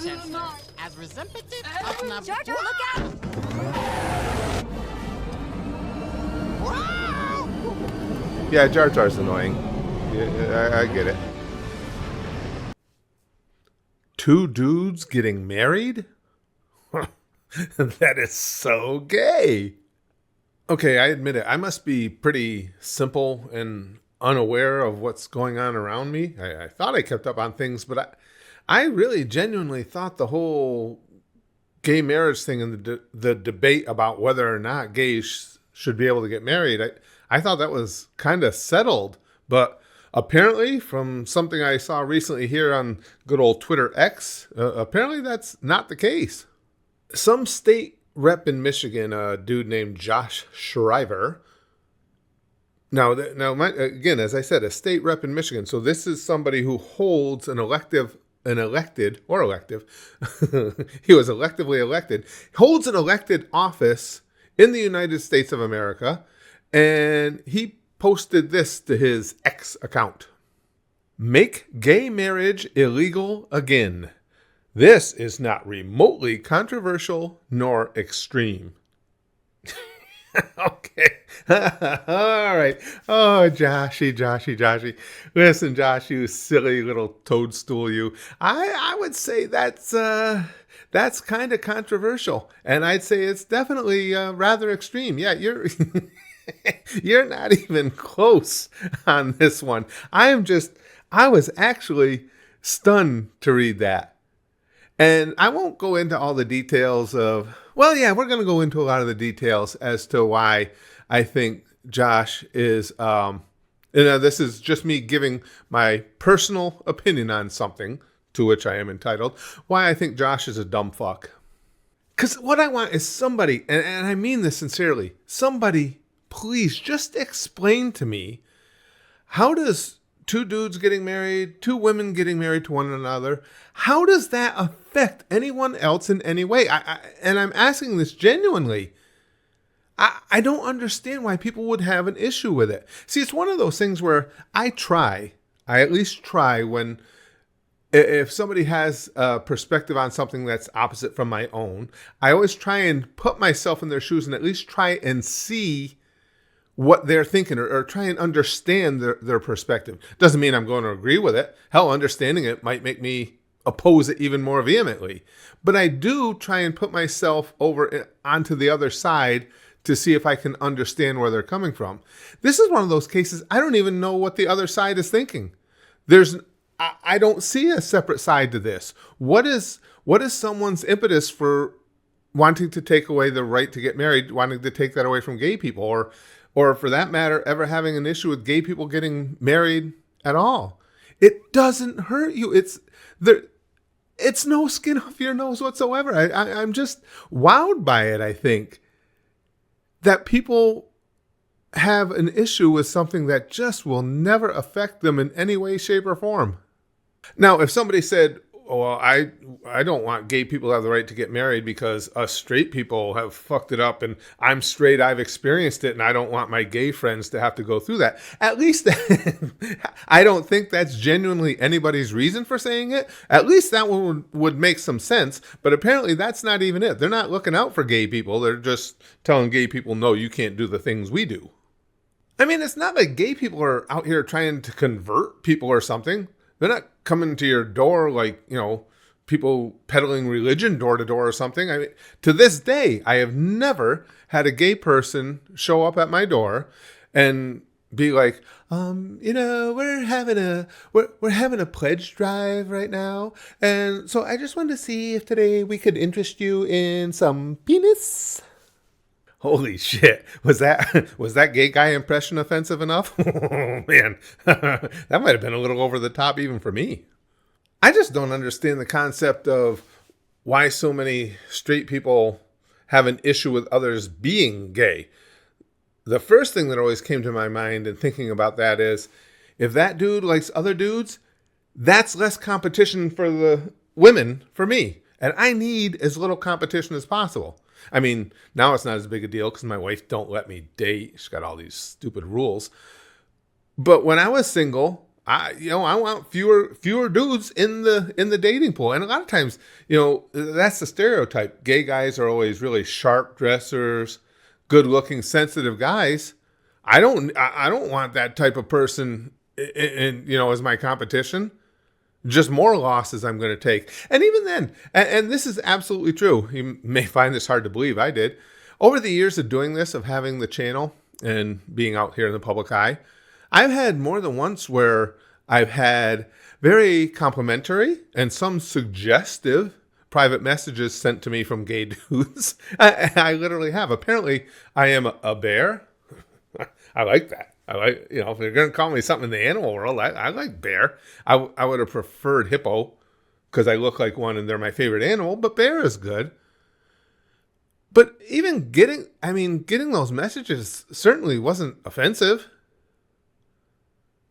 Chancellor. As representative of Nabu- Jar Jar, look out! Wow! Yeah, Jar Jar's annoying. Yeah, I get it. Two dudes getting married? That is so gay. Okay, I admit it. I must be pretty simple and unaware of what's going on around me. I thought I kept up on things, but I really genuinely thought the whole gay marriage thing and the debate about whether or not gays should be able to get married, I thought that was kind of settled. But apparently, from something I saw recently here on good old Twitter X, apparently that's not the case. Some state rep in Michigan, a dude named Josh Schriver. Now, again, as I said, a state rep in Michigan. So this is somebody who holds an elected, he was electively elected, holds an elected office in the United States of America. And he posted this to his X account. Make gay marriage illegal again. This is not remotely controversial nor extreme. Okay. All right. Oh, Joshy. Listen, Josh, you silly little toadstool, you. I would say that's kind of controversial. And I'd say it's definitely rather extreme. Yeah, you're not even close on this one. I was actually stunned to read that. And I won't go into all the details of, well, yeah, we're going to go into a lot of the details as to why I think Josh is, this is just me giving my personal opinion on something to which I am entitled, why I think Josh is a dumb fuck. Because what I want is somebody, and I mean this sincerely, somebody, please just explain to me, how does two dudes getting married, two women getting married to one another, how does that affect anyone else in any way? And I'm asking this genuinely. I don't understand why people would have an issue with it. See, it's one of those things where I at least try when, if somebody has a perspective on something that's opposite from my own, I always try and put myself in their shoes and at least try and see what they're thinking or try and understand their perspective. Doesn't mean I'm going to agree with it. Hell, understanding it might make me oppose it even more vehemently. But I do try and put myself over onto the other side to see if I can understand where they're coming from. This is one of those cases I don't even know what the other side is thinking. I don't see a separate side to this. What is someone's impetus for wanting to take away the right to get married, wanting to take that away from gay people, or for that matter, ever having an issue with gay people getting married at all? It doesn't hurt you. It's no skin off your nose whatsoever. I'm just wowed by it, I think, that people have an issue with something that just will never affect them in any way, shape, or form. Now, if somebody said, well, I don't want gay people to have the right to get married because us straight people have fucked it up and I'm straight, I've experienced it, and I don't want my gay friends to have to go through that. At least I don't think that's genuinely anybody's reason for saying it. At least that one would make some sense, but apparently that's not even it. They're not looking out for gay people. They're just telling gay people, no, you can't do the things we do. I mean, it's not like gay people are out here trying to convert people or something. They're not coming to your door like, people peddling religion door to door or something. I mean, to this day, I have never had a gay person show up at my door and be like, we're having a pledge drive right now, and so I just wanted to see if today we could interest you in some penis. Holy shit. Was that gay guy impression offensive enough? Oh, man. That might have been a little over the top even for me. I just don't understand the concept of why so many straight people have an issue with others being gay. The first thing that always came to my mind in thinking about that is, if that dude likes other dudes, that's less competition for the women for me. And I need as little competition as possible. I mean, now it's not as big a deal because my wife don't let me date. She's got all these stupid rules. But when I was single, I want fewer dudes in the dating pool. And a lot of times, that's the stereotype. Gay guys are always really sharp dressers, good looking, sensitive guys. I don't want that type of person as my competition. Just more losses I'm going to take. And even then, and this is absolutely true. You may find this hard to believe. I did. Over the years of doing this, of having the channel and being out here in the public eye, I've had more than once where I've had very complimentary and some suggestive private messages sent to me from gay dudes. I literally have. Apparently, I am a bear. I like that. I like, if they're going to call me something in the animal world, I like bear. I would have preferred hippo because I look like one and they're my favorite animal, but bear is good. But even getting those messages certainly wasn't offensive.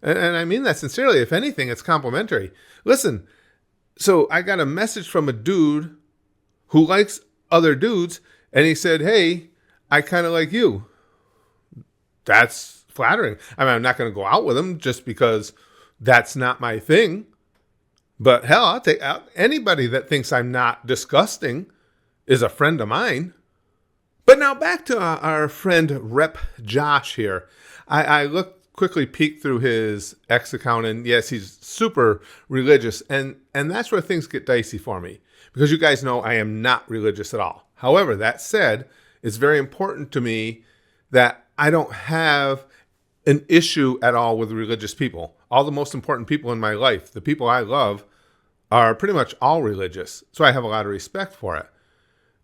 And I mean that sincerely. If anything, it's complimentary. Listen, so I got a message from a dude who likes other dudes, and he said, "Hey, I kind of like you." That's flattering. I mean, I'm not going to go out with him just because that's not my thing. But hell, I'll take out anybody that thinks I'm not disgusting is a friend of mine. But now back to our friend Rep Josh here. I quickly peeked through his X account, and yes, he's super religious, and that's where things get dicey for me, because you guys know I am not religious at all. However, that said, it's very important to me that I don't have an issue at all with religious people. All the most important people in my life, the people I love, are pretty much all religious, so I have a lot of respect for it.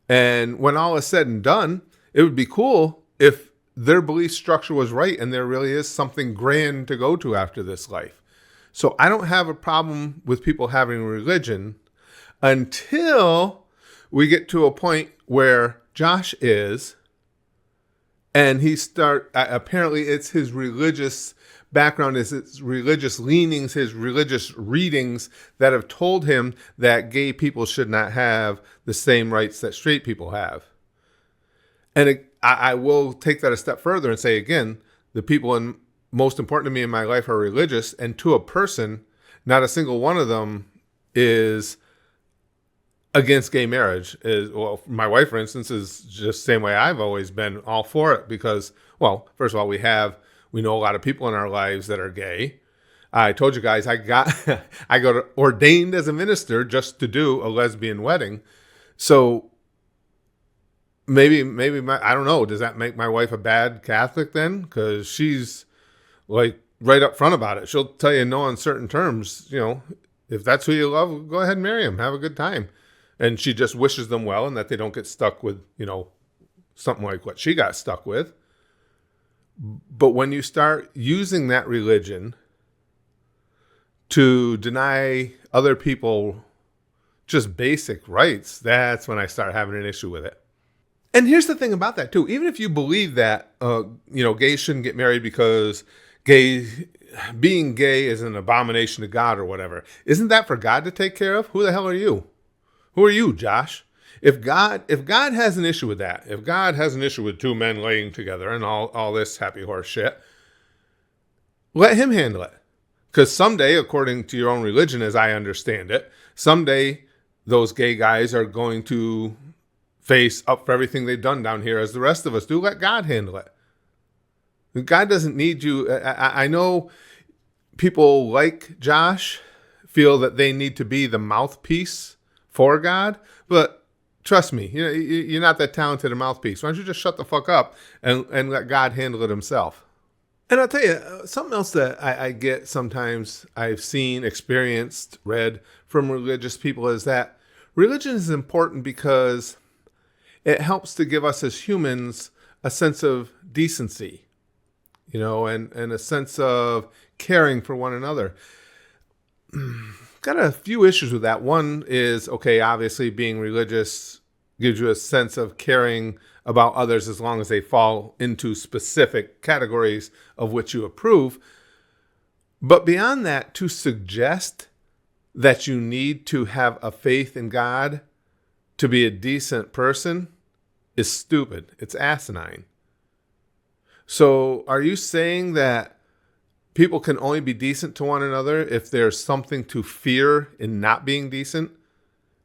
And when all is said and done, it would be cool if their belief structure was right and there really is something grand to go to after this life. So I don't have a problem with people having religion until we get to a point where Josh is, and apparently it's his religious background, is his religious leanings, his religious readings that have told him that gay people should not have the same rights that straight people have. And I will take that a step further and say again, the people most important to me in my life are religious, and to a person, not a single one of them is against gay marriage. My wife, for instance, is just the same way I've always been, all for it, because, well, first of all, we know a lot of people in our lives that are gay. I told you guys I got ordained as a minister just to do a lesbian wedding. So maybe I don't know. Does that make my wife a bad Catholic then? Because she's like right up front about it. She'll tell you no on certain terms. If that's who you love, go ahead and marry him. Have a good time. And she just wishes them well and that they don't get stuck with, something like what she got stuck with. But when you start using that religion to deny other people just basic rights, that's when I start having an issue with it. And here's the thing about that too. Even if you believe that, gays shouldn't get married because being gay is an abomination to God or whatever, isn't that for God to take care of? Who the hell are you? Who are you, Josh? If God has an issue with that, if God has an issue with two men laying together and all this happy horse shit, let him handle it. Because someday, according to your own religion, as I understand it, someday those gay guys are going to face up for everything they've done down here as the rest of us do. Let God handle it. God doesn't need you. I know people like Josh feel that they need to be the mouthpiece for God, but trust me, you're not that talented a mouthpiece. Why don't you just shut the fuck up and let God handle it himself? And I'll tell you, something else that I get sometimes, I've seen, experienced, read from religious people, is that religion is important because it helps to give us as humans a sense of decency, and a sense of caring for one another. Got a few issues with that. One is, obviously being religious gives you a sense of caring about others as long as they fall into specific categories of which you approve. But beyond that, to suggest that you need to have a faith in God to be a decent person is stupid. It's asinine. So are you saying that people can only be decent to one another if there's something to fear in not being decent.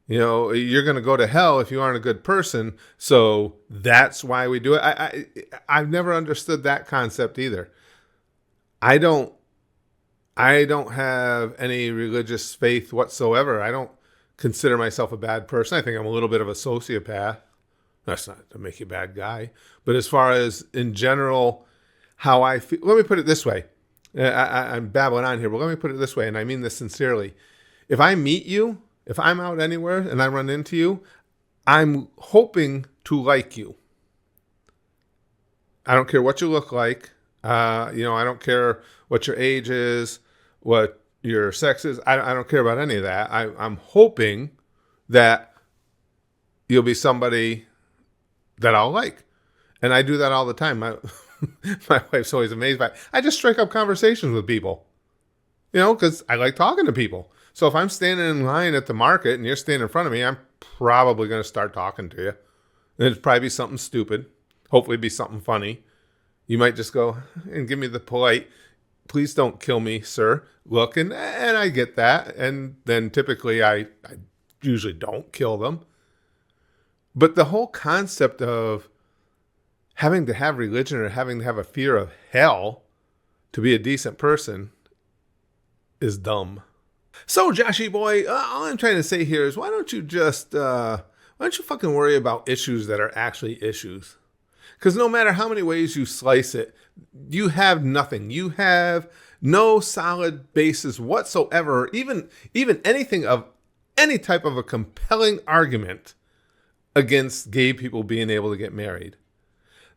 You know, you're going to go to hell if you aren't a good person. So that's why we do it. I've never understood that concept either. I don't have any religious faith whatsoever. I don't consider myself a bad person. I think I'm a little bit of a sociopath. That's not to make you a bad guy. But as far as in general, how I feel, let me put it this way. I'm babbling on here, but let me put it this way, and I mean this sincerely. If I meet you, if I'm out anywhere and I run into you, I'm hoping to like you. I don't care what you look like. I don't care what your age is, what your sex is. I don't care about any of that. I'm hoping that you'll be somebody that I'll like. And I do that all the time. My wife's always amazed by it. I just strike up conversations with people, because I like talking to people. So if I'm standing in line at the market and you're standing in front of me, I'm probably going to start talking to you. And it'd probably be something stupid. Hopefully be something funny. You might just go and give me the polite, please don't kill me, sir, look. And I get that. And then typically I usually don't kill them. But the whole concept of having to have religion or having to have a fear of hell to be a decent person is dumb. So, Joshy boy, all I'm trying to say here is why don't you fucking worry about issues that are actually issues? Because no matter how many ways you slice it, you have nothing. You have no solid basis whatsoever, even anything of any type of a compelling argument against gay people being able to get married.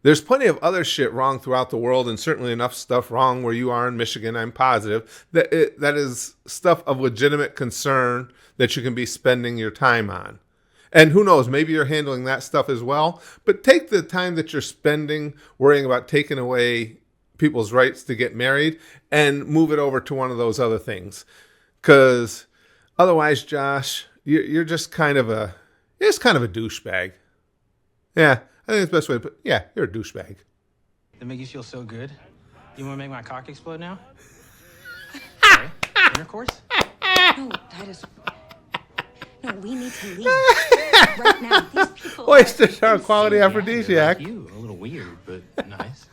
There's plenty of other shit wrong throughout the world, and certainly enough stuff wrong where you are in Michigan, I'm positive, that is stuff of legitimate concern that you can be spending your time on. And who knows, maybe you're handling that stuff as well, but take the time that you're spending worrying about taking away people's rights to get married and move it over to one of those other things. Because otherwise, Josh, you're just kind of a douchebag. Yeah. I think it's the best way to put it. Yeah, you're a douchebag. That make you feel so good? You want to make my cock explode now? Sorry? Intercourse? No, Titus. No, we need to leave. Right now. These people... Oysters are a quality Yeah, aphrodisiac. like you, a little weird, but nice.